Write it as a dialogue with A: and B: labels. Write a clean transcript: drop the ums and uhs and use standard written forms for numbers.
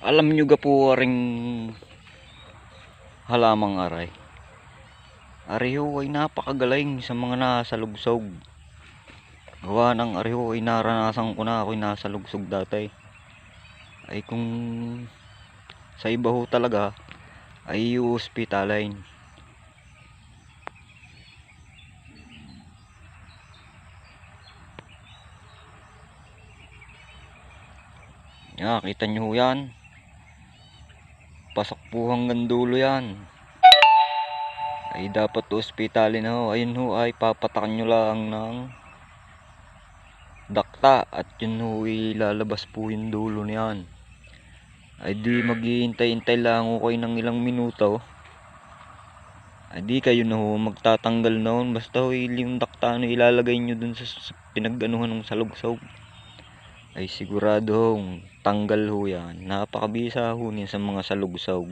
A: Alam nyo ga po ring halamang aray. Aray ho ay napakagaling sa mga nasa lugsog. Gawa ng aray ho ay naranasan ko na ako'y nasa lugsog dati. Ay kung sa iba ho talaga ay hospitalin. Kita nyo ho yan. Pasok po hanggang dulo yan. Ay dapat hospitalin na ho. Ayun ho ay papatakan nyo lang ng dakta at yun ho ilalabas po yung dulo niyan. Ay di maghihintay-hintay lang ho kayo ng ilang minuto. Ay di kayo na ho magtatanggal noon. Basta ho yung dakta na ilalagay nyo dun sa pinag-anuhan ng salugsog. Ay sigurado hong tanggal ho yan. Napakabisa ho niya sa mga salugsog.